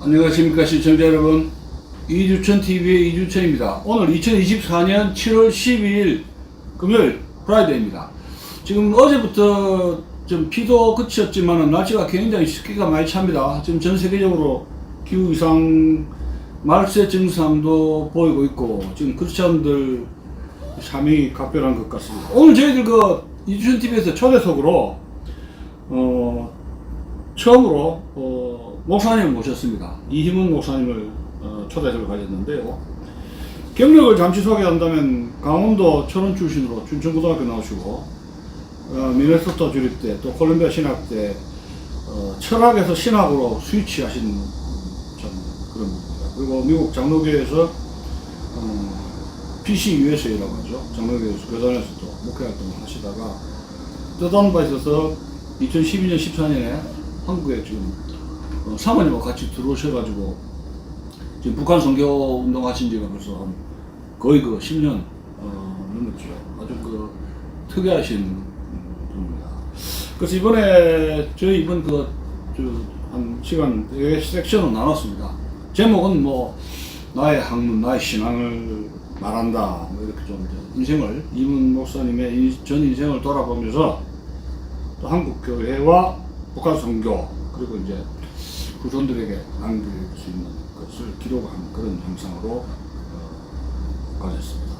안녕하십니까 시청자 여러분, 이주천TV의 이주천입니다. 오늘 2024년 7월 12일 금요일 프라이데이입니다. 지금 어제부터 좀 비도 그쳤지만 날씨가 굉장히 습기가 많이 찹니다. 지금 전 세계적으로 기후 이상 말세 증상도 보이고 있고 지금 크리스찬들 삶이 각별한 것 같습니다. 오늘 저희들 그 이주천TV에서 초대석으로 처음으로 목사님을 모셨습니다. 이희문 목사님을 초대석을 가졌는데요. 경력을 잠시 소개한다면 강원도 철원 출신으로 춘천고등학교 나오시고 미네소타 주립대 또 콜롬비아 신학대 철학에서 신학으로 스위치하신 참 그런 분입니다. 그리고 미국 장로교회에서 PCUSA라고 하죠. 장로교회에서 교단에서도 목회활동을 하시다가 뜻하는 바 있어서 2012년 14년에 한국에 지금 사모님과 같이 들어오셔가지고 지금 북한 선교 운동 하신 지가 벌써 거의 10년 넘었죠. 아주 특이하신 분입니다. 그래서 이번에 저희 이번 한 시간 섹션을 나눴습니다. 제목은 나의 학문, 나의 신앙을 말한다. 이렇게 좀 인생을 이문 목사님의 전 인생을 돌아보면서 또 한국 교회와 북한 선교 그리고 이제 후손들에게 남길 수 있는 것을 기록한 그런 영상으로 가졌습니다.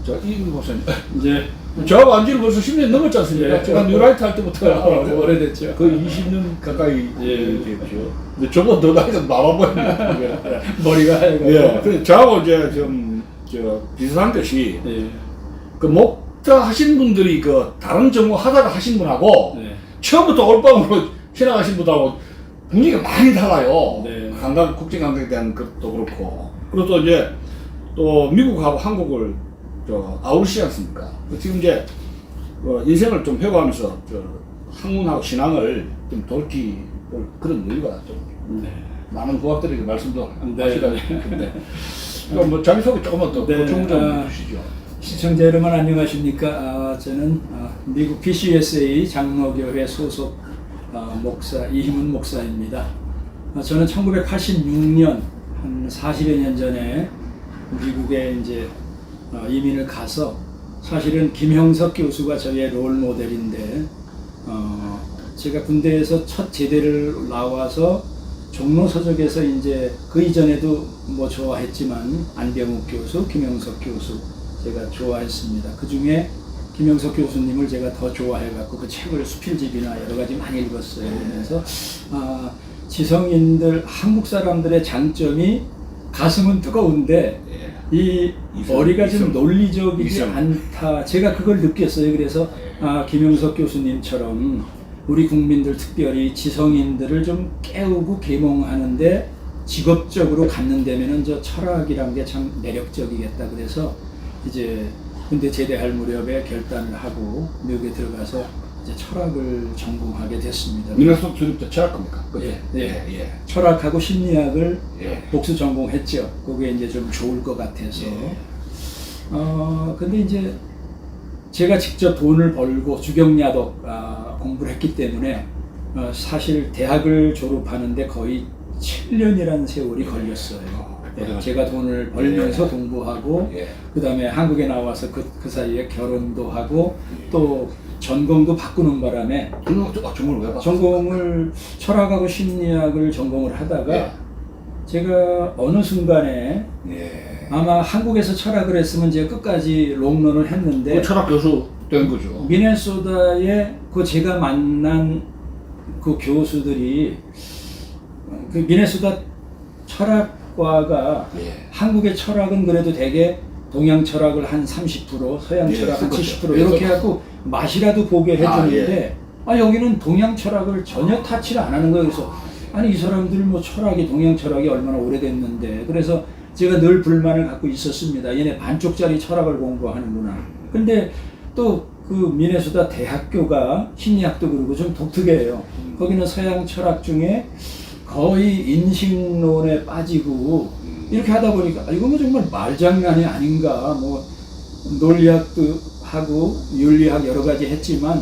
자, 이문 목사님, 이제 저하고 안지는 벌써 10년 넘었지 않습니까? 예, 제가 뉴라이트 할 때부터 오래됐죠. 거의 20년 가까이 예. 됐죠. 근데 저보다 더 나이가 많아 보입니다. 머리가 하얘가지고. 예, 근데 저하고 이제 비슷한 것이 예. 목자 하신 분들이 다른 전공 하다가 하신 분하고 네. 처음부터 올방으로 신앙하신 분하고 분위기가 많이 달라요. 네. 국제관계에 대한 것도 그렇고. 그리고 또 이제 또 미국하고 한국을 아우르시지 않습니까? 지금 이제 인생을 좀 회고하면서 학문하고 신앙을 좀 돌킬 그런 여유가 좀 많은 후학들에게 말씀도 하시다 싶은데 자기소개 조금만 더 보충 좀 해주시죠. 시청자 여러분 안녕하십니까? 저는 미국 PCUSA 장로교회 소속 목사 이희문 목사입니다. 저는 1986년 한 40여 년 전에 미국에 이제 이민을 가서 사실은 김형석 교수가 저의 롤 모델인데 제가 군대에서 첫 제대를 나와서 종로서적에서 이제 그 이전에도 좋아했지만 안병욱 교수, 김형석 교수 제가 좋아했습니다. 그 중에 김형석 교수님을 제가 더 좋아해갖고 그 책을 수필집이나 여러 가지 많이 읽었어요. 그러면서 지성인들 한국 사람들의 장점이 가슴은 뜨거운데 이 머리가 좀 논리적이지 않다. 제가 그걸 느꼈어요. 그래서 김형석 교수님처럼 우리 국민들 특별히 지성인들을 좀 깨우고 계몽하는데 직업적으로 갖는다면은 저 철학이란 게 참 매력적이겠다. 그래서 이제 군대 제대할 무렵에 결단을 하고 미국에 들어가서 이제 철학을 전공하게 됐습니다. 미네소타 주립대 철학과입니까? 예. 철학하고 심리학을 예. 복수 전공했죠. 그게 이제 좀 좋을 것 같아서. 근데 이제 제가 직접 돈을 벌고 주경야독 공부를 했기 때문에 사실 대학을 졸업하는데 거의 7년이라는 세월이 걸렸어요. 제가 돈을 벌면서 공부하고 그 다음에 한국에 나와서 그 사이에 결혼도 하고 또 전공도 바꾸는 바람에 전공을 왜 바꿨어요? 전공을 철학하고 심리학을 전공을 하다가 제가 어느 순간에 아마 한국에서 철학을 했으면 제가 끝까지 롱런을 했는데 철학 교수 된 거죠. 미네소타에 제가 만난 그 교수들이 그 미네소타 철학과가 한국의 철학은 그래도 되게 동양 철학을 한 30%, 서양 철학 한 70% 이렇게 해갖고 맛이라도 보게 해주는데 여기는 동양 철학을 전혀 타치를 안 하는 거예요. 그래서 이 사람들 철학이 동양 철학이 얼마나 오래됐는데 그래서 제가 늘 불만을 갖고 있었습니다. 얘네 반쪽짜리 철학을 공부하는구나. 근데 또 그 미네소타 대학교가 심리학도 그러고 좀 독특해요. 거기는 서양 철학 중에 거의 인식론에 빠지고 이렇게 하다 보니까 이거 정말 말장난이 아닌가. 논리학도 하고 윤리학 여러 가지 했지만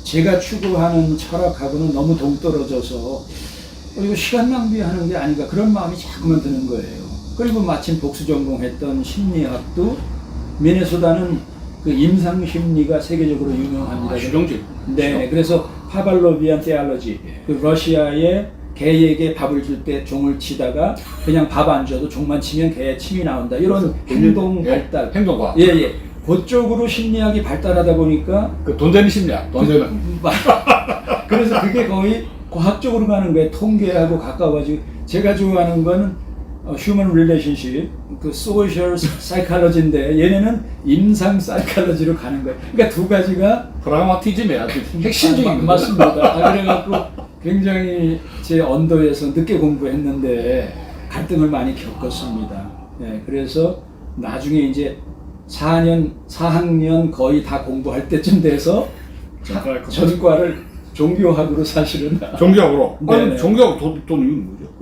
제가 추구하는 철학하고는 너무 동떨어져서 이거 시간 낭비하는 게 아닌가 그런 마음이 자꾸만 드는 거예요. 그리고 마침 복수 전공했던 심리학도 미네소다는 그 임상 심리가 세계적으로 유명합니다. 실용적. 네, 그래서 파발로비안 테알러지, 그 러시아의 개에게 밥을 줄 때 종을 치다가 그냥 밥 안 줘도 종만 치면 개에 침이 나온다. 이런 행동 발달. 행동과. 예, 예. 그쪽으로 심리학이 발달하다 보니까 그 돈 되는 심리학. 돈 되는. 그래서 그게 거의 과학적으로 가는 거예요. 통계하고 가까워지고. 제가 좋아하는 거는 휴먼 릴레이션십, 그 소셜 사이칼러지인데 얘네는 임상 사이칼러지로 가는 거예요. 그러니까 두 가지가 프라그마티즘의 아주 핵심적인 맞습니다. 그래갖고 굉장히 제 언도에서 늦게 공부했는데 갈등을 많이 겪었습니다. 네, 그래서 나중에 이제 4학년 거의 다 공부할 때쯤 돼서 전과를 종교학으로 사실은 종교학으로. 네네. 아니, 종교학 돈 이유는 뭐죠?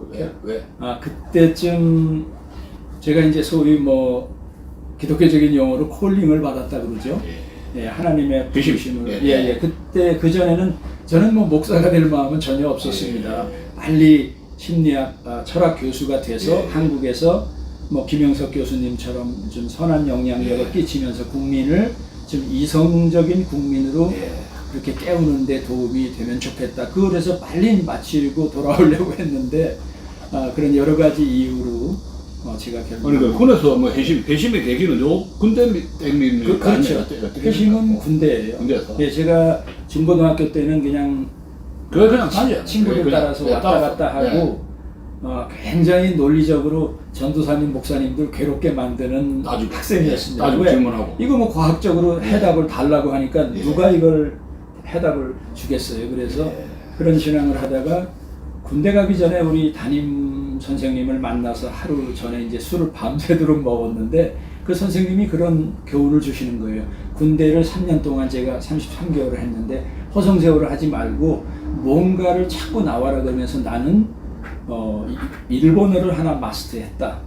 왜? 그때쯤 제가 이제 소위 뭐 기독교적인 용어로 콜링을 받았다 그러죠. 예, 하나님의 부르심을. 예. 그때 그 전에는 저는 뭐 목사가 될 마음은 전혀 없었습니다. 빨리 심리학, 철학 교수가 돼서 한국에서 뭐 김영석 교수님처럼 좀 선한 영향력을 끼치면서 국민을 좀 이성적인 국민으로 그렇게 깨우는데 도움이 되면 좋겠다. 그래서 빨리 마치고 돌아오려고 했는데 그런 여러 가지 이유로 제가 결국 아니 그 군에서 뭐 회심의 계기는 요 군대 때문에 그렇죠. 회심은 군대예요. 군대에서. 예, 제가 중고등학교 때는 그냥 그냥 친구들 따라서 왔다 갔다 하고 굉장히 논리적으로 전도사님 목사님들 괴롭게 만드는 학생이었습니다. 나중에 왜? 질문하고. 이거 뭐 과학적으로 해답을 달라고 하니까 누가 이걸 해답을 주겠어요. 그래서 그런 신앙을 하다가 군대 가기 전에 우리 담임 선생님을 만나서 하루 전에 이제 술을 밤새도록 먹었는데 그 선생님이 그런 교훈을 주시는 거예요. 군대를 3년 동안 제가 33개월을 했는데 허송세월을 하지 말고 뭔가를 찾고 나와라 그러면서 나는 일본어를 하나 마스터했다.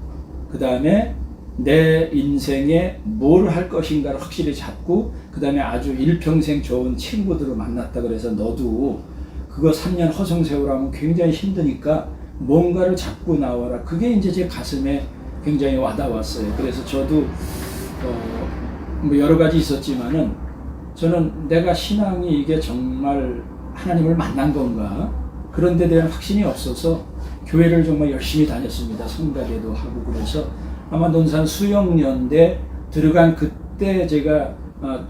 그 다음에 내 인생에 뭘 할 것인가를 확실히 잡고 그 다음에 아주 일평생 좋은 친구들을 만났다. 그래서 너도 그거 3년 허송세월하면 굉장히 힘드니까 뭔가를 잡고 나와라. 그게 이제 제 가슴에 굉장히 와닿았어요. 그래서 저도 뭐 여러 가지 있었지만은 저는 내가 신앙이 이게 정말 하나님을 만난 건가 그런 데 대한 확신이 없어서 교회를 정말 열심히 다녔습니다. 성가대도 하고. 그래서 아마 논산 수영연대 들어간 그때 제가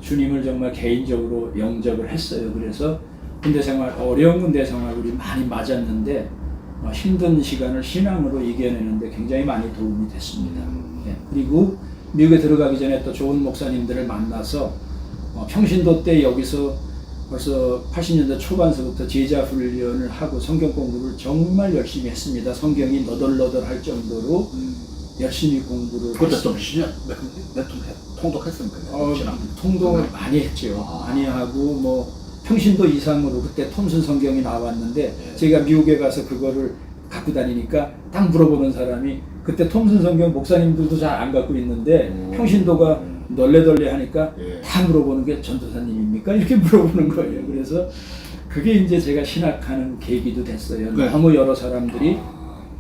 주님을 정말 개인적으로 영접을 했어요. 그래서 군대 생활, 어려운 군대 생활 우리 많이 맞았는데 힘든 시간을 신앙으로 이겨내는데 굉장히 많이 도움이 됐습니다. 예. 그리고 미국에 들어가기 전에 또 좋은 목사님들을 만나서 평신도 때 여기서 벌써 80년대 초반서부터 제자 훈련을 하고 성경 공부를 정말 열심히 했습니다. 성경이 너덜너덜할 정도로 열심히 공부를 그때 좀 신약 몇통 통독했습니다. 통독을 많이 했죠. 많이 하고 뭐 평신도 이상으로 그때 톰슨 성경이 나왔는데 제가 미국에 가서 그거를 갖고 다니니까 딱 물어보는 사람이 그때 톰슨 성경 목사님들도 잘 안 갖고 있는데 평신도가 널레덜레 하니까 다 물어보는 게 전도사님입니까? 이렇게 물어보는 거예요. 그래서 그게 이제 제가 신학하는 계기도 됐어요. 너무 여러 사람들이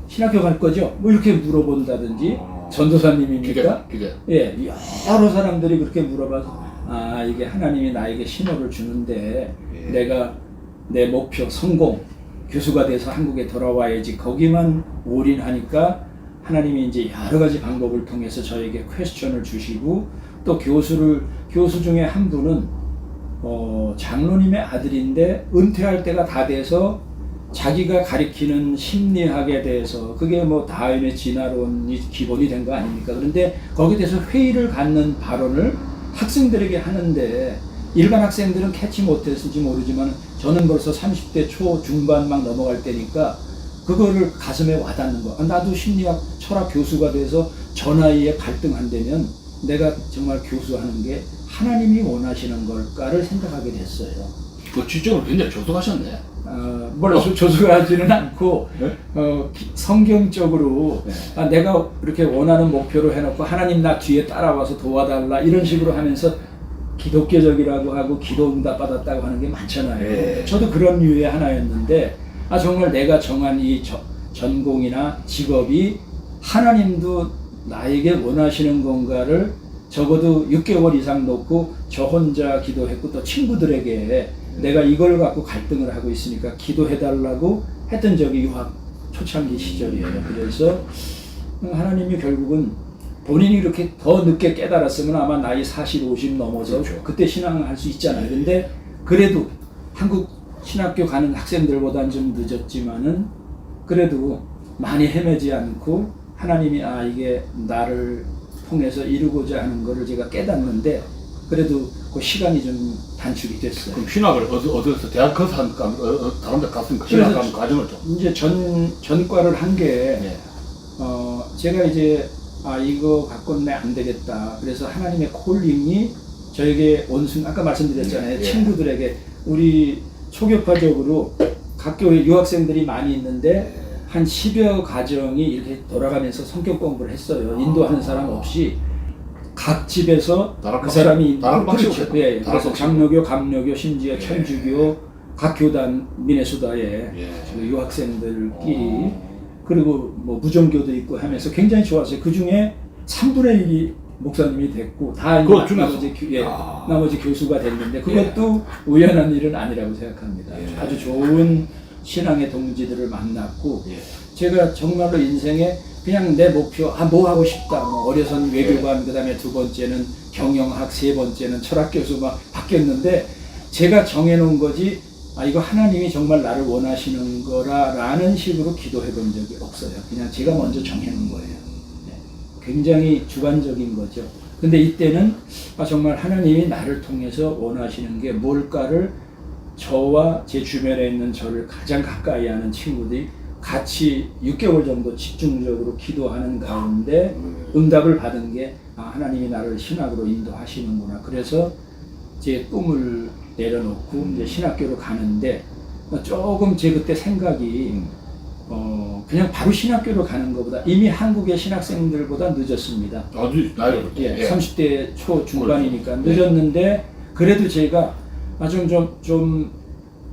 신학교 갈 거죠? 뭐 이렇게 물어본다든지 전도사님입니까? 예, 여러 사람들이 그렇게 물어봐서 이게 하나님이 나에게 신호를 주는데 내가 내 목표 성공 교수가 돼서 한국에 돌아와야지 거기만 올인하니까 하나님이 이제 여러 가지 방법을 통해서 저에게 퀘스천을 주시고 또 교수 중에 한 분은 장로님의 아들인데 은퇴할 때가 다 돼서 자기가 가리키는 심리학에 대해서 그게 뭐 다윈의 진화론이 기본이 된 거 아닙니까? 그런데 거기에 대해서 회의를 갖는 발언을 학생들에게 하는데 일반 학생들은 캐치 못했을지 모르지만 저는 벌써 30대 초 중반 막 넘어갈 때니까 그거를 가슴에 와닿는 거. 나도 심리학 철학 교수가 돼서 저 나이에 갈등한다면 내가 정말 교수하는 게 하나님이 원하시는 걸까를 생각하게 됐어요. 그 지적을 굉장히 조속하셨네. 조속하지는 않고 성경적으로 내가 이렇게 원하는 목표로 해놓고 하나님 나 뒤에 따라와서 도와달라 이런 식으로 하면서 기독교적이라고 하고 기도 응답 받았다고 하는 게 많잖아요. 저도 그런 류의 하나였는데 정말 내가 정한 이 전공이나 직업이 하나님도 나에게 원하시는 건가를 적어도 6개월 이상 놓고 저 혼자 기도했고 또 친구들에게 내가 이걸 갖고 갈등을 하고 있으니까 기도해달라고 했던 적이 유학 초창기 시절이에요. 그래서 하나님이 결국은 본인이 이렇게 더 늦게 깨달았으면 아마 나이 40, 50 넘어서 그렇죠. 그때 신앙할 수 있잖아요. 근데 그래도 한국 신학교 가는 학생들보다는 좀 늦었지만은 그래도 많이 헤매지 않고 하나님이 이게 나를 통해서 이루고자 하는 것을 제가 깨닫는데 그래도 그 시간이 좀 단축이 됐어요. 그럼 신학을 어디서 대학 가서 합니까? 다른 데 갔습니까? 신학 가는 과정을 좀. 이제 전과를 한 게 네. 제가 이제 이거 갖고는 안 되겠다. 그래서 하나님의 콜링이 저에게 온 순간 아까 말씀드렸잖아요. 예. 친구들에게 우리 초교파적으로 각 교회 유학생들이 많이 있는데 한 10여 가정이 이렇게 돌아가면서 성경 공부를 했어요. 인도하는 사람 없이 각 집에서 그 사람이 그렇죠. 예, 그래서 장로교, 감로교, 심지어 천주교 각 교단 미네소다에 유학생들끼리 그리고 뭐 무종교도 있고 하면서 굉장히 좋았어요. 그 중에 3분의 1이 목사님이 됐고 다 나머지 교수가 됐는데 그것도 우연한 일은 아니라고 생각합니다. 아주 좋은 신앙의 동지들을 만났고 제가 정말로 인생에 그냥 내 목표 뭐 하고 싶다. 뭐 어려서는 외교관 그다음에 두 번째는 경영학 세 번째는 철학 교수 막 바뀌었는데 제가 정해놓은 거지 이거 하나님이 정말 나를 원하시는 거라라는 식으로 기도해 본 적이 없어요. 그냥 제가 먼저 정해놓은 거예요. 굉장히 주관적인 거죠. 근데 이때는 정말 하나님이 나를 통해서 원하시는 게 뭘까를 저와 제 주변에 있는 저를 가장 가까이 하는 친구들이 같이 6개월 정도 집중적으로 기도하는 가운데 응답을 받은 게 하나님이 나를 신학으로 인도하시는구나. 그래서 제 꿈을 내려놓고 이제 신학교로 가는데 조금 제 그때 생각이 그냥 바로 신학교로 가는 것보다 이미 한국의 신학생들보다 늦었습니다. 아주 나이가 30대 초 중반이니까 늦었는데 그래도 제가 좀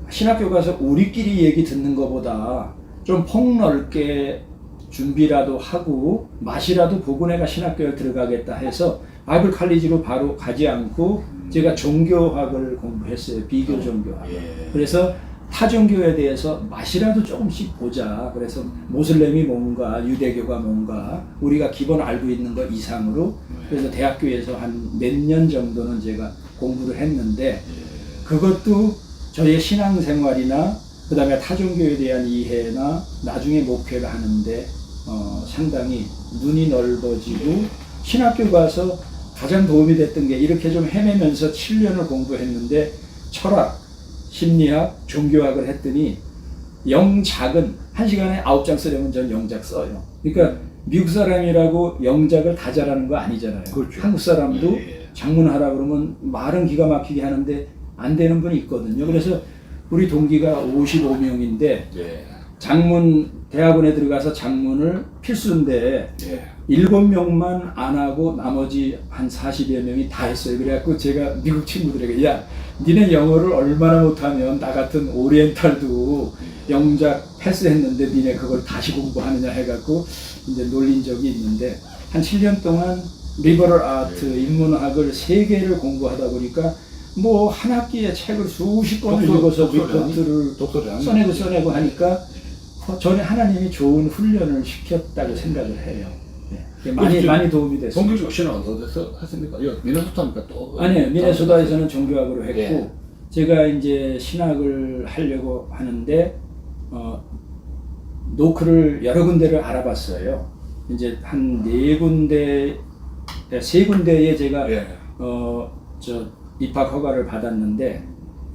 신학교 가서 우리끼리 얘기 듣는 것보다 좀 폭넓게 준비라도 하고 맛이라도 보고 내가 신학교에 들어가겠다 해서 바이블 칼리지로 바로 가지 않고 제가 종교학을 공부했어요. 비교 종교학. 그래서 타 종교에 대해서 맛이라도 조금씩 보자. 그래서 모슬렘이 뭔가 유대교가 뭔가 우리가 기본 알고 있는 것 이상으로 그래서 대학교에서 한 몇 년 정도는 제가 공부를 했는데 그것도 저의 신앙생활이나 그 다음에 타종교에 대한 이해나 나중에 목회를 하는데 상당히 눈이 넓어지고 신학교 가서 가장 도움이 됐던 게 이렇게 좀 헤매면서 7년을 공부했는데 철학, 심리학, 종교학을 했더니 영작은 1시간에 9장 쓰려면 전 영작 써요. 그러니까 미국 사람이라고 영작을 다 잘하는 거 아니잖아요. 그렇죠. 한국 사람도 장문하라 그러면 말은 기가 막히게 하는데 안 되는 분이 있거든요. 그래서 우리 동기가 55명인데 장문 대학원에 들어가서 장문을 필수인데 7명만 안 하고 나머지 한 40여 명이 다 했어요. 그래갖고 제가 미국 친구들에게 야 니네 영어를 얼마나 못하면 나 같은 오리엔탈도 영작 패스했는데 니네 그걸 다시 공부하느냐 해갖고 이제 놀린 적이 있는데 한 7년 동안 리버럴 아트 인문학을 3개를 공부하다 보니까 뭐 한 학기에 책을 수십 권을 읽어서 리포트를 써내고 하니까 저는 하나님이 좋은 훈련을 시켰다고 생각을 해요. 많이 도움이 됐어요. 동기적 신학 어디서 했습니까? 미네소타입니까 또? 아니요, 미네소다에서는 종교학으로 했고 제가 이제 신학을 하려고 하는데 노크를 여러 군데를 알아봤어요. 이제 한 3군데에 제가 입학 허가를 받았는데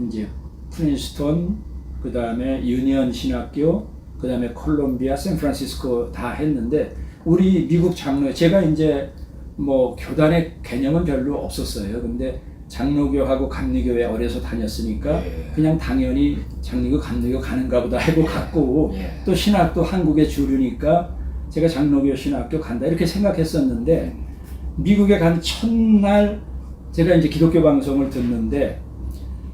이제 프린스턴, 그 다음에 유니언 신학교, 그 다음에 콜롬비아, 샌프란시스코 다 했는데 우리 미국 장로 제가 이제 뭐 교단의 개념은 별로 없었어요. 근데 장로교하고 감리교에 어려서 다녔으니까 그냥 당연히 장로교, 감리교 가는가 보다 하고 갔고 또 신학도 한국의 주류니까 제가 장로교 신학교 간다 이렇게 생각했었는데 미국에 간 첫날 제가 이제 기독교 방송을 듣는데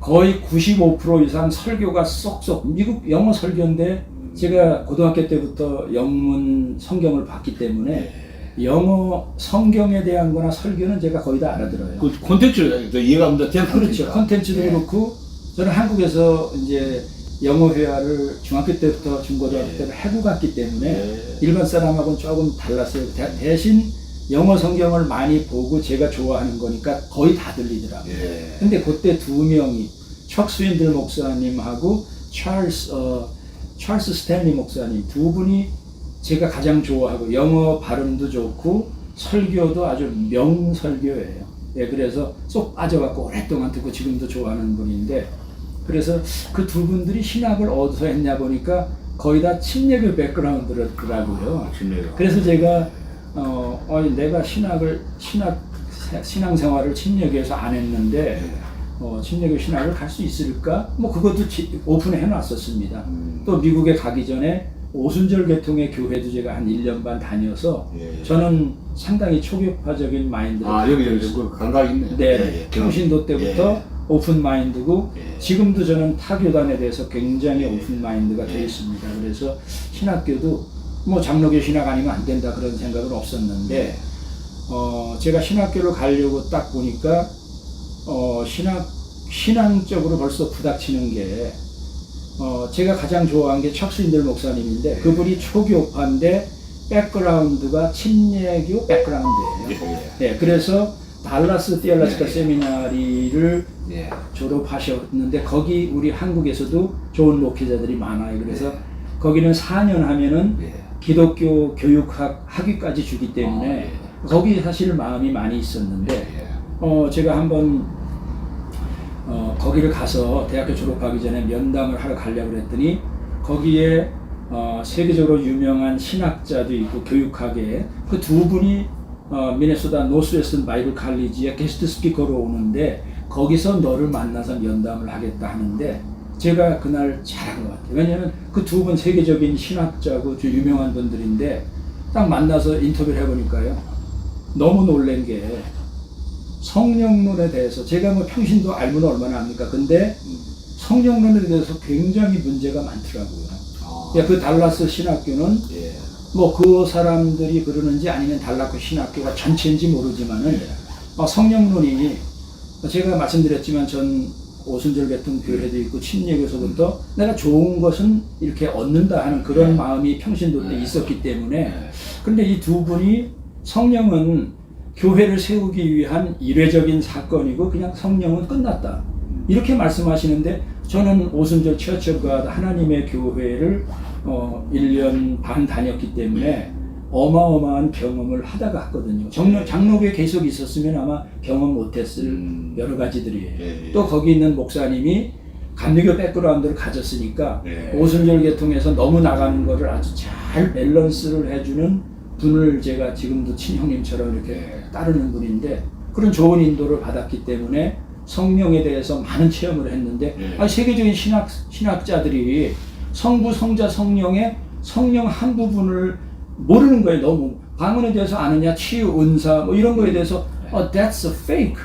거의 95% 이상 설교가 쏙쏙 미국 영어 설교인데 제가 고등학교 때부터 영문 성경을 봤기 때문에 영어 성경에 대한 거나 설교는 제가 거의 다 알아들어요. 그 콘텐츠를 이해가 안 돼. 그렇죠. 컨텐츠도 그렇고 저는 한국에서 이제 영어 회화를 중학교 때부터 중고등학교 때부터 해고 갔기 때문에 일반 사람하고는 조금 달랐어요. 대신 영어 성경을 많이 보고 제가 좋아하는 거니까 거의 다 들리더라고요. 근데 그때 두 명이 척 스윈들 목사님하고 찰스 스탠리 목사님 두 분이 제가 가장 좋아하고 영어 발음도 좋고 설교도 아주 명설교예요. 예, 그래서 쏙 빠져갖고 오랫동안 듣고 지금도 좋아하는 분인데 그래서 그 두 분들이 신학을 어디서 했냐 보니까 거의 다 침례교 백그라운드더라고요. 그래서 제가 내가 신앙생활을 침례교에서 안 했는데 침례교 신학을 갈 수 있을까? 뭐 그것도 오픈해 놨었습니다. 또 미국에 가기 전에 오순절 계통의 교회도 제가 한 1년 반 다녀서 저는 상당히 초교파적인 마인드를 여기 그 감각이 있네요. 네, 평신도 때부터 오픈 마인드고 지금도 저는 타교단에 대해서 굉장히 오픈 마인드가 되어 있습니다. 그래서 신학교도 뭐 장로교 신학 아니면 안 된다 그런 생각은 없었는데 제가 신학교를 가려고 딱 보니까 신앙적으로 벌써 부닥치는 게 제가 가장 좋아하는 게 척스윈들 목사님인데 그분이 초교파인데 백그라운드가 침례교 백그라운드예요. 네, 그래서 달라스 디얼라스카 세미나리를 졸업하셨는데 거기 우리 한국에서도 좋은 목회자들이 많아요. 그래서 거기는 4년 하면은 기독교 교육학 학위까지 주기 때문에 거기 사실 마음이 많이 있었는데 제가 한번 거기를 가서 대학교 졸업하기 전에 면담을 하러 가려고 했더니 거기에 세계적으로 유명한 신학자도 있고 교육학에 그 두 분이 미네소타 노스웨스턴 바이블 칼리지에 게스트 스피커로 오는데 거기서 너를 만나서 면담을 하겠다 하는데 제가 그날 잘한 것 같아요. 왜냐하면 그 두 분 세계적인 신학자고 좀 유명한 분들인데 딱 만나서 인터뷰를 해보니까요. 너무 놀란 게 성령론에 대해서 제가 뭐 평신도 알면 얼마나 압니까? 근데 성령론에 대해서 굉장히 문제가 많더라고요. 그 달라스 신학교는 뭐 그 사람들이 그러는지 아니면 달라스 신학교가 전체인지 모르지만은 성령론이 제가 말씀드렸지만 전 오순절 계통 교회도 있고 침례교에서부터 내가 좋은 것은 이렇게 얻는다 하는 그런 마음이 평신도 때 있었기 때문에 근데 이 두 분이 성령은 교회를 세우기 위한 이례적인 사건이고 그냥 성령은 끝났다 이렇게 말씀하시는데 저는 오순절 처처가 하나님의 교회를 1년 반 다녔기 때문에 어마어마한 경험을 하다가 왔거든요. 장로교에 계속 있었으면 아마 경험 못했을 여러 가지들이에요. 또 거기 있는 목사님이 감리교 백그라운드를 가졌으니까 오순절 계통에서 너무 나가는 거를 아주 잘 밸런스를 해주는 분을 제가 지금도 친형님처럼 이렇게 따르는 분인데 그런 좋은 인도를 받았기 때문에 성령에 대해서 많은 체험을 했는데 세계적인 신학자들이 성부, 성자, 성령의 성령 한 부분을 모르는 거예요. 너무 방언에 대해서 아느냐, 치유, 은사 뭐 이런 거에 대해서 that's a fake.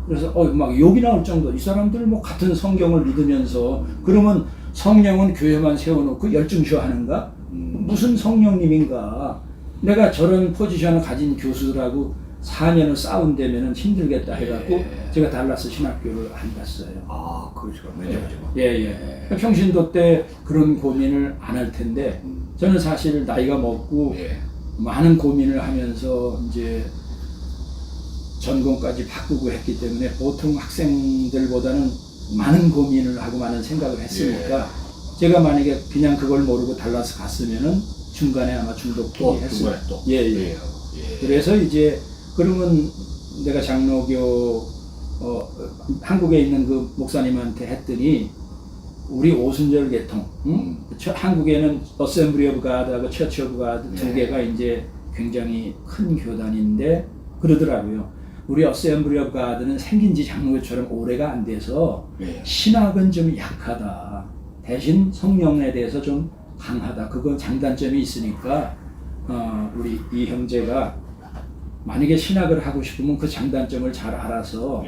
그래서 막 욕이 나올 정도. 이 사람들 뭐 같은 성경을 믿으면서 그러면 성령은 교회만 세워놓고 열중쇼하는가? 무슨 성령님인가? 내가 저런 포지션을 가진 교수들하고 4년을 싸운다면은 힘들겠다 해갖고 제가 달라스 신학교를 안 갔어요. 그렇죠. 평신도 때 그런 고민을 안 할 텐데 저는 사실 나이가 먹고 많은 고민을 하면서 이제 전공까지 바꾸고 했기 때문에 보통 학생들보다는 많은 고민을 하고 많은 생각을 했으니까 제가 만약에 그냥 그걸 모르고 달라스 갔으면은 중간에 아마 중독도 했을 거예요. 그래서 이제 그러면 내가 장로교 한국에 있는 그 목사님한테 했더니 우리 오순절 계통 한국에는 어셈블리 오브 가드하고 처치 오브 가드 두 개가 이제 굉장히 큰 교단인데 그러더라고요. 우리 어셈블리 오브 가드는 생긴 지 장로교처럼 오래가 안 돼서 신학은 좀 약하다. 대신 성령에 대해서 좀 강하다. 그건 장단점이 있으니까 우리 이 형제가 만약에 신학을 하고 싶으면 그 장단점을 잘 알아서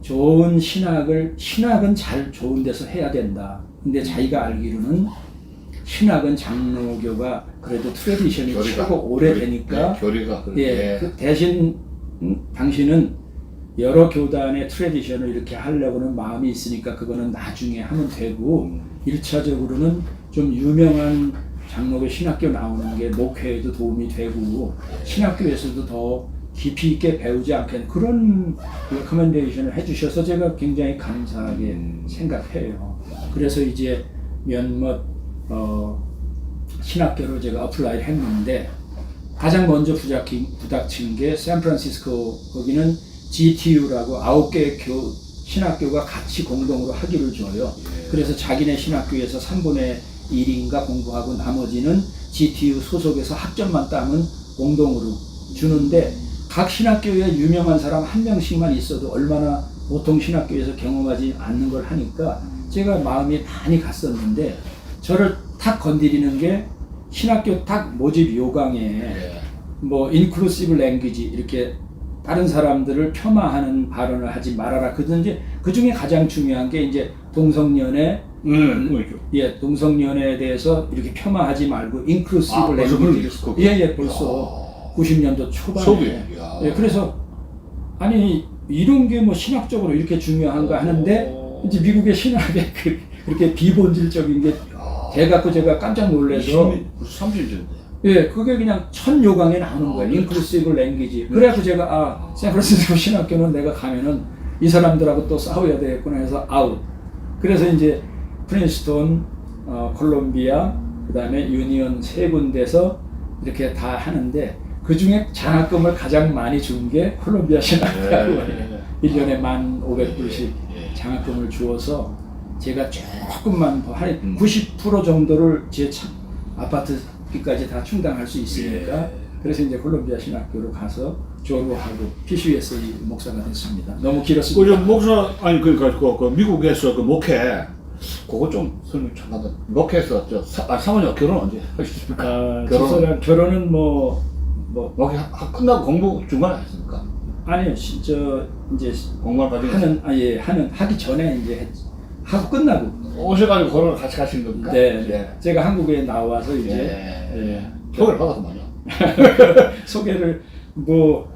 좋은 신학은 잘 좋은 데서 해야 된다. 근데 자기가 알기로는 신학은 장로교가 그래도 트레디션이 최고 오래되니까 교리가 예, 그 대신 당신은 여러 교단의 트레디션을 이렇게 하려고는 마음이 있으니까 그거는 나중에 하면 되고 1차적으로는 좀 유명한 장로교 신학교 나오는 게 목회에도 도움이 되고 신학교에서도 더 깊이 있게 배우지 않겠는 그런 레커멘데이션을 해주셔서 제가 굉장히 감사하게 생각해요. 그래서 이제 몇몇 신학교를 제가 어플라이를 했는데 가장 먼저 부닥친 게 샌프란시스코 거기는 GTU라고 9개의 신학교가 같이 공동으로 학위를 줘요. 그래서 자기네 신학교에서 3분의 1인가 공부하고 나머지는 GTU 소속에서 학점만 따면 공동으로 주는데 각 신학교에 유명한 사람 한 명씩만 있어도 얼마나 보통 신학교에서 경험하지 않는 걸 하니까 제가 마음이 많이 갔었는데 저를 탁 건드리는 게 신학교 탁 모집 요강에 뭐 인클루시브 랭귀지 이렇게 다른 사람들을 폄하하는 발언을 하지 말아라. 그 중에 가장 중요한 게 이제 동성연애, 동성연애에 대해서 이렇게 폄하하지 말고 인클루시브 랭귀지. 벌써 90년도 초반에. 그래서 아니 이런 게 뭐 신학적으로 이렇게 중요한가 하는데 이제 미국의 신학에 그렇게 비본질적인 게 돼갖고 제가 깜짝 놀라서 30년 전인데. 예, 그게 그냥 첫 요강에 나오는 거예요. 인클루시브 랭귀지. 그래갖고 제가 샌프란시스코 신학교는 내가 가면은 이 사람들하고 또 싸워야 되겠구나 해서 아웃. 그래서 이제 프린스턴, 콜롬비아, 그다음에 유니온 세 군데서 이렇게 다 하는데 그 중에 장학금을 가장 많이 준 게 콜롬비아 신학교예요. 1년에 1,500불씩 장학금을 주어서 제가 조금만 더 한 90% 정도를 제 아파트비까지 다 충당할 수 있으니까 그래서 이제 콜롬비아 신학교로 가서 졸업하고 PCUSA 목사가 됐습니다. 너무 길었습니다. 목사 그러니까 그 미국에서 그 목회 그거 좀 설명 잠깐. 목회에서 사모님 결혼 언제 하셨습니까? 결혼은 뭐 목회 끝나고 공부 중간에 하셨습니까? 아니요, 저 이제 공부를 가지고 하기 전에 이제 하고 끝나고 오셔가지고 결혼을 같이 가신 겁니까? 네. 제가 한국에 나와서 이제 소개를 받았구만요. 소개를 뭐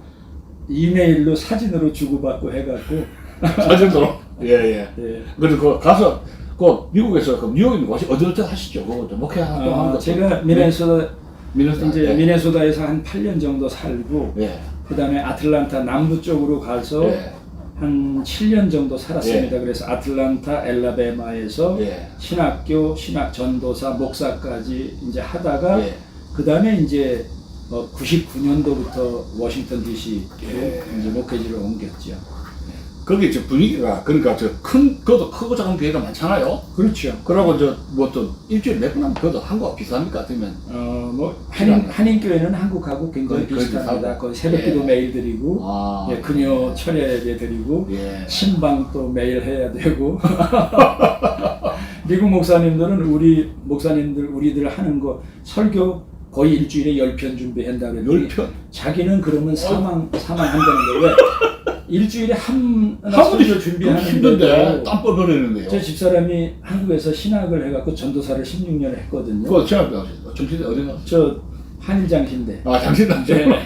이메일로 사진으로 주고받고 해갖고 사진으로. 그리고 가서 그 미국에서 그 뉴욕에 있는 곳이 어디부터 하시죠? 그거 목회 활동하는 거. 제가 미네소다에서 한 8년 정도 살고 그다음에 아틀란타 남부 쪽으로 가서 한 7년 정도 살았습니다. 그래서 아틀란타, 엘라베마에서 신학교, 신학 전도사, 목사까지 이제 하다가 그다음에 이제 99년도부터 워싱턴 DC 이제 목회지로 옮겼죠. 거기 저 분위기가 그러니까 그것도 크고 작은 교회가 많잖아요. 그렇죠. 그러고 뭐 또 일주일에 몇 번 하면 그것도 한국하고 비슷합니까? 아니면 뭐 한인교회는 한국하고 굉장히 비슷합니다. 거의 새벽기도 매일 드리고 금요 철야 예배 드리고 신방 또 매일 해야 되고 미국 목사님들은 우리들 하는 거 설교 거의 일주일에 10편 준비한다 그랬더니 10편? 자기는 그러면 사망한다는 거예요. 왜? 일주일에 한 설교 준비하는데 땀 뻘뻘이는데요. 제 집사람이 한국에서 신학을 해갖고 전도사를 16년 했거든요. 그거 신학교 하셨어요? 정신대 어디 나? 저 한일장신대. 장신대. 네.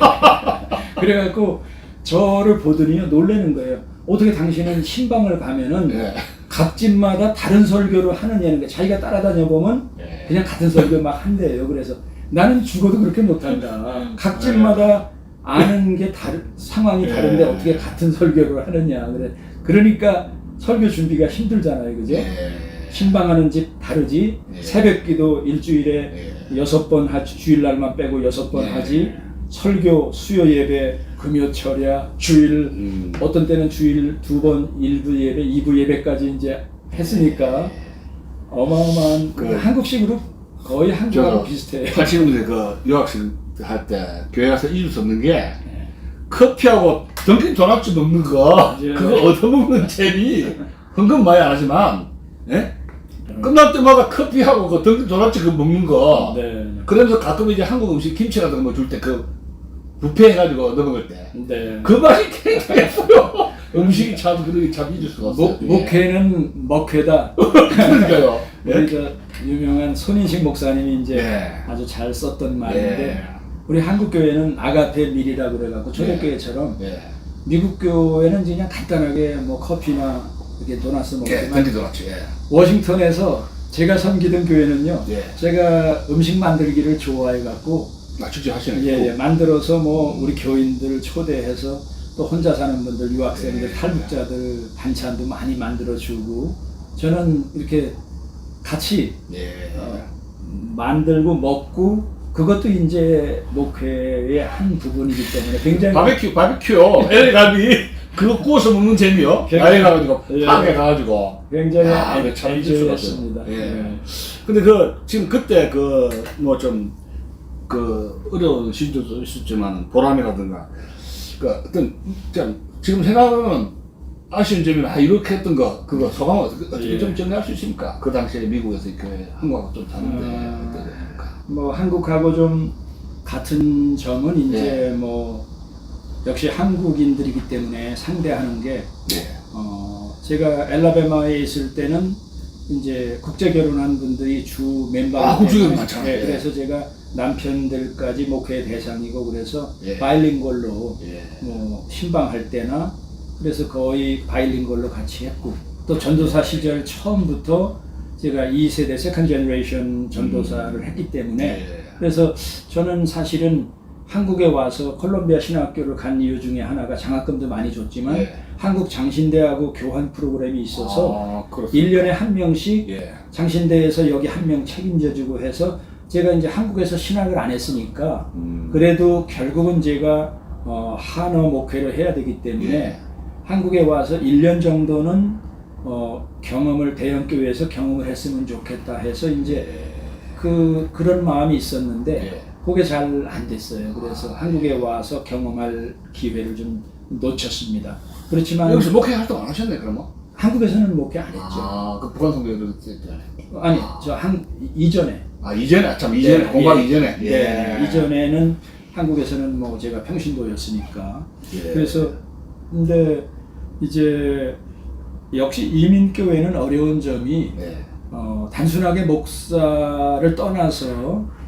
그래갖고 저를 보더니요 놀라는 거예요. 어떻게 당신은 신방을 가면은 각 집마다 다른 설교를 하느냐는 게 자기가 따라다녀 보면 그냥 같은 설교 막 한대요. 그래서 나는 죽어도 그렇게 못한다. 각 집마다 아는 게 상황이 다른데 어떻게 같은 설교를 하느냐. 그러니까 설교 준비가 힘들잖아요. 그죠? 신방하는 집 다르지. 새벽기도 일주일에 6번 하지. 주일날만 빼고 6번 하지. 설교, 수요 예배, 금요 철야, 주일 어떤 때는 주일 2번 1부 예배, 2부 예배까지 이제 했으니까 어마어마한 한국식으로 거의 한국하고 비슷해요. 80년대 그 유학생 할 때 교회 가서 잊을 수 없는 게 커피하고 던킨 도넛 먹는 거 그거 얻어먹는 재미 헌금 많이 안 하지만 끝날 때마다 커피하고 그 던킨 도넛 그 먹는 거 그러면서 가끔 이제 한국 음식 김치 같은 거 줄 때 그 뷔페 해가지고 얻어먹을 때 그 맛이 굉장히 예뻐요. 음식이 참 그렇게 참 잊을 수가 없어요. 목회는 먹회다. 그러니까요. 우리 저 유명한 손인식 목사님이 이제 네. 아주 잘 썼던 말인데 네. 우리 한국 교회는 아가페 밀이라고 그래갖고 초대교회처럼 네. 미국 교회는 그냥 간단하게 뭐 커피나 이렇게 도넛 먹지만 던지도 같이. 예. 워싱턴에서 제가 섬기던 교회는요. 예. 제가 음식 만들기를 좋아해갖고 직접 하시는 예, 만들어서 뭐 우리 교인들 초대해서 또 혼자 사는 분들, 유학생들, 예. 탈북자들 반찬도 많이 만들어주고 저는 이렇게 같이 예. 만들고 먹고 그것도 이제 목회의 한 부분이기 때문에 굉장히 바베큐요. LA 갈비 그거 구워서 먹는 재미요. LA 가가지고 예. 밤에 가가지고. 굉장히 이거 참 잊을 수가 없어요. 엔조이했습니다. 예. 근데 지금 그때 뭐 좀 어려운 시절도 있었지만 보람이라든가 어떤 지금 생각하면 아쉬운 점이 이렇게 했던 그거 소감은 어떻게 좀 정리할 수 있습니까? 그 당시에 미국에서 이렇게 한국하고 좀 다른데 어떻게 됩니까? 뭐 한국하고 좀 같은 점은 이제 예. 뭐 역시 한국인들이기 때문에 상대하는 게 제가 엘라베마에 있을 때는 이제 국제 결혼한 분들이 주 멤버이기 국제 결혼 때문에 많잖아요. 예, 예. 그래서 제가 남편들까지 목회 대상이고 그래서 예. 바일링걸로 예. 뭐 신방할 때나 그래서 거의 바일링걸로 같이 했고 또 전도사 시절 처음부터 제가 2세대 세컨 제너레이션 전도사를 했기 때문에 예. 그래서 저는 사실은 한국에 와서 콜롬비아 신학교를 간 이유 중에 하나가 장학금도 많이 줬지만 예. 한국 장신대하고 교환 프로그램이 있어서 그렇습니다. 1년에 한 명씩 예. 장신대에서 여기 한 명 책임져주고 해서 제가 이제 한국에서 신학을 안 했으니까 그래도 결국은 제가 한어 목회를 해야 되기 때문에 예. 한국에 와서 1년 정도는 경험을 대형교회에서 경험을 했으면 좋겠다 해서 이제 그런 마음이 있었는데 예. 그게 잘 안 됐어요. 그래서 한국에 와서 경험할 기회를 좀 놓쳤습니다. 그렇지만 여기서 목회 활동 안 하셨네 그러면? 한국에서는 목회 안 했죠. 그 북한 선교회 그때 아니 이전에 이전에 이전에 공방 이전에 네, 이전에는 한국에서는 뭐 제가 평신도였으니까 예. 그래서 근데 이제 역시 이민교회는 어려운 점이 네. 단순하게 목사를 떠나서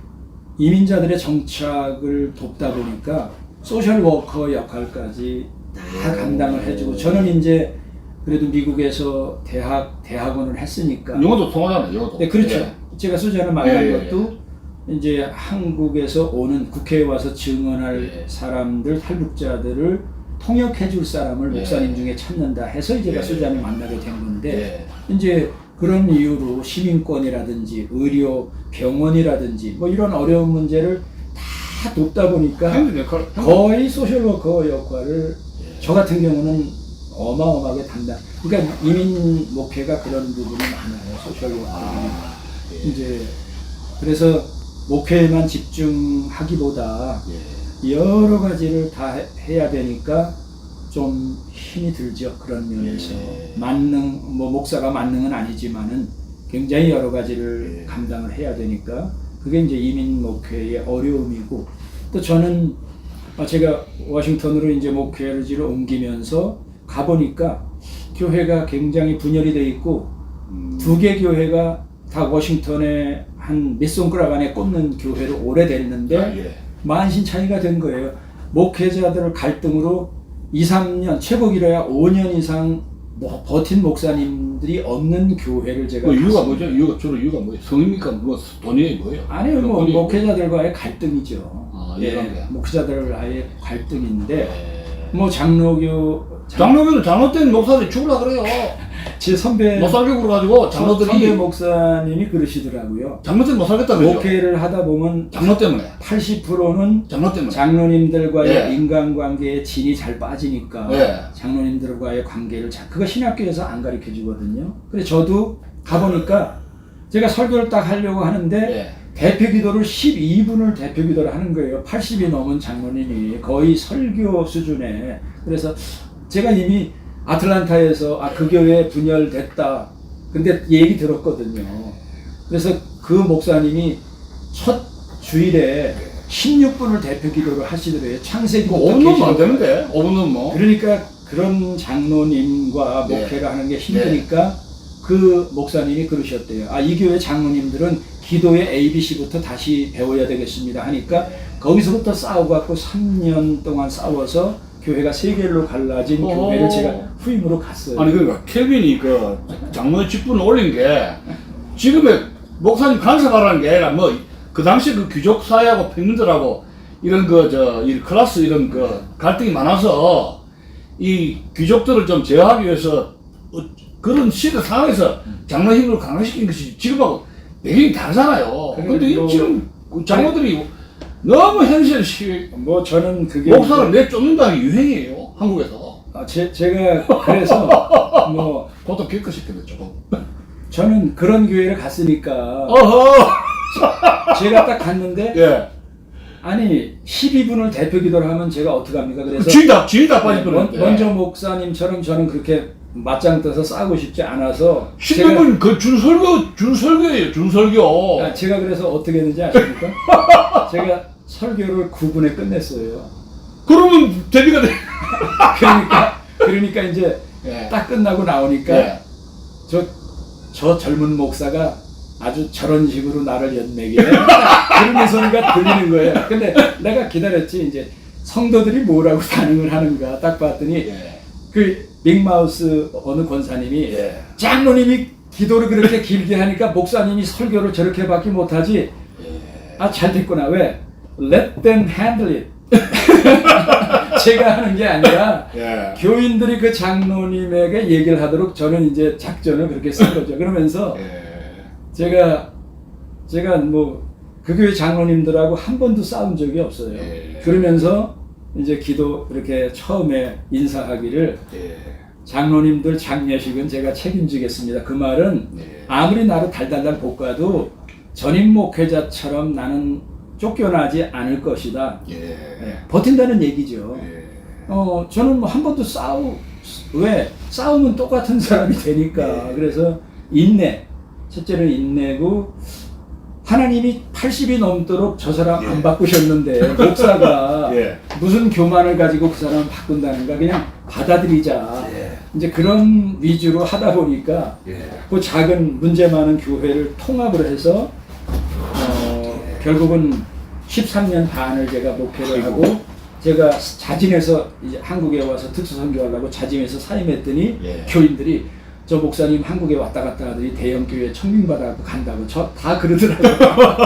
이민자들의 정착을 돕다 보니까 소셜 워커 역할까지 다 감당을 해주고 저는 이제 그래도 미국에서 대학원을 했으니까 영어도 통하잖아요. 영어도. 네, 그렇죠. 예. 제가 수자를 만난 예, 것도 이제 한국에서 오는 국회에 와서 증언할 예. 사람들 탈북자들을 통역해 줄 사람을 예. 목사님 중에 찾는다 해서 제가 예. 수자를 만나게 된 건데 예. 이제 그런 이유로 시민권이라든지 의료, 병원이라든지 뭐 이런 어려운 문제를 다 돕다 보니까 행정 역할. 거의 소셜워커 역할을 저 같은 경우는 어마어마하게 담당. 그러니까 이민 목회가 그런 부분이 많아요. 소셜워커. 이제 그래서 목회에만 집중하기보다 여러 가지를 다 해야 되니까 좀 힘이 들죠. 그런 면에서 뭐 목사가 만능은 아니지만은 굉장히 여러 가지를 감당을 해야 되니까 그게 이제 이민 목회의 어려움이고 또 저는 제가 워싱턴으로 이제 목회를 옮기면서 가보니까 교회가 굉장히 분열이 돼 있고 두 개 교회가 다 워싱턴에 한 몇 손가락 안에 꼽는 교회로 오래됐는데 만신 차이가 된 거예요. 목회자들 갈등으로 2, 3년 최고 길어야 5년 이상 버틴 목사님들이 없는 교회를 제가 이유가 뭐죠? 주로 이유가 뭐예요? 성입니까? 뭐 돈이 뭐예요? 아니요, 뭐 목회자들과의 갈등이죠. 이해관계. 목회자들과의 갈등인데 뭐 장로교는 장로 때는 목사들이 죽으려 그래요. 제 선배 못 살게 그래가지고 장로들이 선배 목사님이 그러시더라고요. 장로 때는 못 살겠다 그러죠. 목회를 하다 보면 장로 때문에 80%는 장로 때문에 장로님들과의 인간관계에 진이 잘 빠지니까 예. 장로님들과의 관계를 그거 신학교에서 안 가르쳐 주거든요. 그래서 저도 가보니까 제가 설교를 딱 하려고 하는데 대표 기도를 12분을 대표 기도를 하는 거예요. 80이 넘은 장로님이 거의 설교 수준에. 그래서 제가 이미 아틀란타에서 그 교회 분열됐다. 근데 얘기 들었거든요. 그래서 그 목사님이 첫 주일에 16분을 대표 기도를 하시더래요. 창세기부터 5분 넘으면 안 되는데 5분 넘으면 그러니까 그런 장로님과 예. 목회를 하는 게 힘드니까 그 목사님이 그러셨대요. 아, 이 교회 장로님들은 기도의 ABC부터 다시 배워야 되겠습니다 하니까 거기서부터 싸워갖고 3년 동안 싸워서 교회가 세 개로 갈라진 교회를 제가 후임으로 갔어요. 아니 그러니까 켈빈이 그 장로의 직분을 올린 게 지금의 목사님 간섭하라는 게 아니라 뭐 그 당시 그 귀족 사회하고 평민들하고 이런 이 클래스 이런 그 갈등이 많아서 이 귀족들을 좀 제어하기 위해서 그런 시대 상황에서 장로 힘을 강화시킨 것이 지금하고 배경이 다르잖아요. 근데 이 지금 장로들이 너무 현실시 뭐 저는 그게 목사를 내쫓는다는 게 유행이에요 한국에서. 제가 그래서 뭐 보통 기껏시켜도 조금. 저는 그런 교회를 갔으니까 어허. 제가 딱 갔는데 예. 아니 12분을 대표 기도를 하면 제가 어떻게 합니까? 그래서 주인다 빠질 뻔했는데. 먼저 목사님처럼 저는 그렇게 맞짱 떠서 싸우고 싶지 않아서 12분 그 준설교예요 준설교. 제가 그래서 어떻게 했는지 아십니까? 제가 설교를 9분에 끝냈어요. 그러면 데뷔가 돼. 그러니까 이제 예. 딱 끝나고 나오니까 예. 저 젊은 목사가 아주 저런 식으로 나를 연맥이네. 그런 소리가 들리는 거예요. 근데 내가 기다렸지. 이제 성도들이 뭐라고 반응을 하는가 딱 봤더니 예. 그 빅마우스 어느 권사님이 예. 장로님이 기도를 그렇게 길게 하니까 목사님이 설교를 저렇게 밖에 못하지. 아, 잘 됐구나. 왜? Let them handle it. 제가 하는 게 아니라 예. 교인들이 그 장로님에게 얘기를 하도록 저는 이제 작전을 그렇게 쓴 거죠. 그러면서 예. 제가 뭐 그 교회 장로님들하고 한 번도 싸운 적이 없어요. 예. 그러면서 이제 기도 이렇게 처음에 인사하기를 예. 장로님들 장례식은 제가 책임지겠습니다. 그 말은 예. 아무리 나를 달달달 볶아도 전임 목회자처럼 나는 쫓겨나지 않을 것이다. 예. 버틴다는 얘기죠. 예. 저는 뭐 한 번도 왜? 싸우면 똑같은 사람이 되니까. 그래서 인내. 첫째는 인내고, 하나님이 80이 넘도록 저 사람 안 바꾸셨는데, 목사가 예. 무슨 교만을 가지고 그 사람을 바꾼다는가, 그냥 받아들이자. 예. 이제 그런 위주로 하다 보니까, 예. 그 작은 문제 많은 교회를 통합을 해서, 결국은 13년 반을 제가 목회를 하고, 제가 자진해서 이제 한국에 와서 특수 선교하려고 자진해서 사임했더니 예. 교인들이 저 목사님 한국에 왔다 갔다 하더니 대형 교회 청빙받아갖고 간다고 저 다 그러더라고요.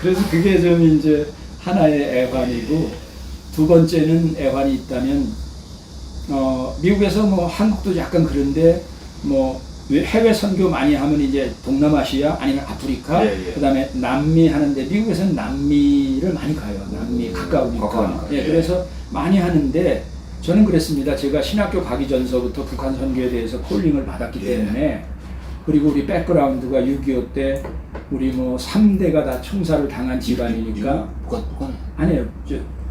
그래서 그게 좀 이제 하나의 애환이고, 두 번째는 애환이 있다면 미국에서 뭐 한국도 약간 그런데 뭐 해외 선교 많이 하면 이제 동남아시아 아니면 아프리카, 그다음에 남미 하는데 미국에서는 남미를 많이 가요. 남미 가까우니까. 예, 그래서 많이 하는데 저는 그랬습니다. 제가 신학교 가기 전서부터 북한 선교에 대해서 콜링을 받았기 때문에, 그리고 우리 백그라운드가 6.25 때 우리 뭐 3대가 다 총살을 당한 집안이니까. 북한? 아니에요.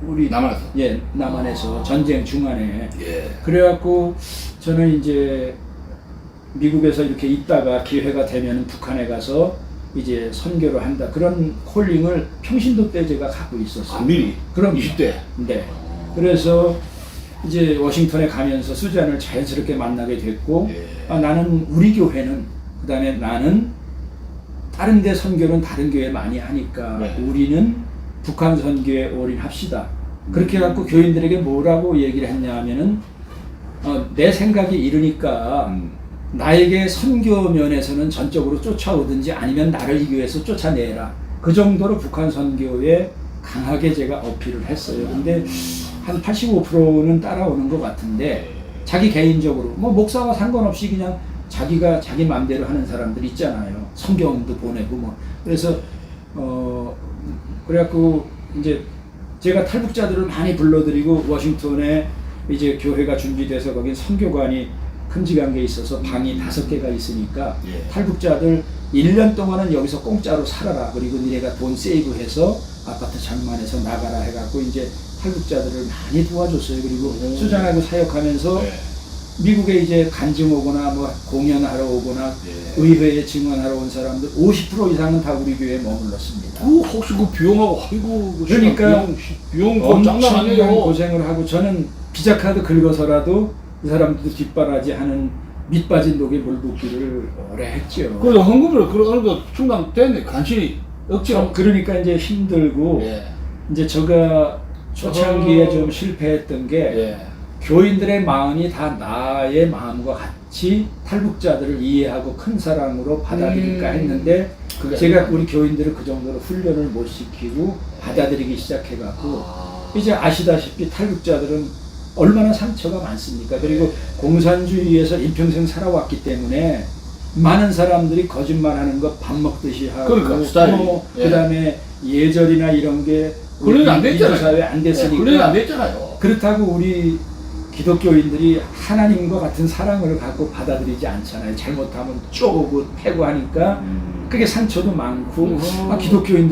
우리 남한에서? 예, 남한에서 전쟁 중간에. 예. 그래갖고 저는 이제 미국에서 이렇게 있다가 기회가 되면 북한에 가서 이제 선교를 한다. 그런 콜링을 평신도 때 제가 갖고 있었어요. 미리? 그럼 20대? 네. 그래서 이제 워싱턴에 가면서 수잔을 자연스럽게 만나게 됐고, 예. 나는 우리 교회는, 그 다음에 나는 다른 데 선교는 다른 교회 많이 하니까 우리는 북한 선교에 올인합시다. 그렇게 해갖고 교인들에게 뭐라고 얘기를 했냐 하면은, 내 생각이 이르니까 나에게 선교 면에서는 전적으로 쫓아오든지 아니면 나를 이 교회에서 쫓아내라. 그 정도로 북한 선교에 강하게 제가 어필을 했어요. 근데 한 85%는 따라오는 것 같은데, 자기 개인적으로 뭐 목사와 상관없이 그냥 자기가 자기 마음대로 하는 사람들 있잖아요. 성경도 보내고 뭐. 그래서 그래갖고 이제 제가 탈북자들을 많이 불러들이고 워싱턴에 이제 교회가 준비돼서 거긴 선교관이 큼직한 게 있어서 방이 5개가 있으니까 탈북자들 1년 동안은 여기서 공짜로 살아라. 그리고 니네가 돈 세이브해서 아파트 장만해서 나가라 해갖고 이제 탈북자들을 많이 도와줬어요. 그리고 수장하고 사역하면서 미국에 이제 간증 오거나 뭐 공연하러 오거나 의회에 증언하러 온 사람들 50% 이상은 다 우리 교회에 머물렀습니다. 혹시 그 비용하고, 아이고, 그러니까 비용 장난 엄청난 아니에요. 고생을 하고, 저는 비자카드 긁어서라도 이 사람들도 뒷바라지하는 밑빠진 독에 물 붓기를 오래 했죠. 그래도 헌금을 그런 것도 충당됐네. 간신히 억지로. 그러니까 이제 힘들고 예. 이제 제가 초창기에 좀 실패했던 게 예. 교인들의 마음이 다 나의 마음과 같이 탈북자들을 이해하고 큰 사랑으로 받아들일까 했는데 그게 제가 아니구나. 우리 교인들을 그 정도로 훈련을 못 시키고 받아들이기 시작해갖고 아. 이제 아시다시피 탈북자들은 얼마나 상처가 많습니까? 그리고 공산주의에서 일평생 살아왔기 때문에 많은 사람들이 거짓말하는 거 밥 먹듯이 하고 그러니까, 스타일이. 예. 그다음에 예절이나 이런 게 훈련이 안 됐잖아요. 민주 사회에 안 됐으니까 훈련이 안 됐잖아요. 그렇다고 우리 기독교인들이 하나님과 같은 사랑을 갖고 받아들이지 않잖아요. 잘못하면 쪼고 패고 하니까 그게 상처도 많고 기독교인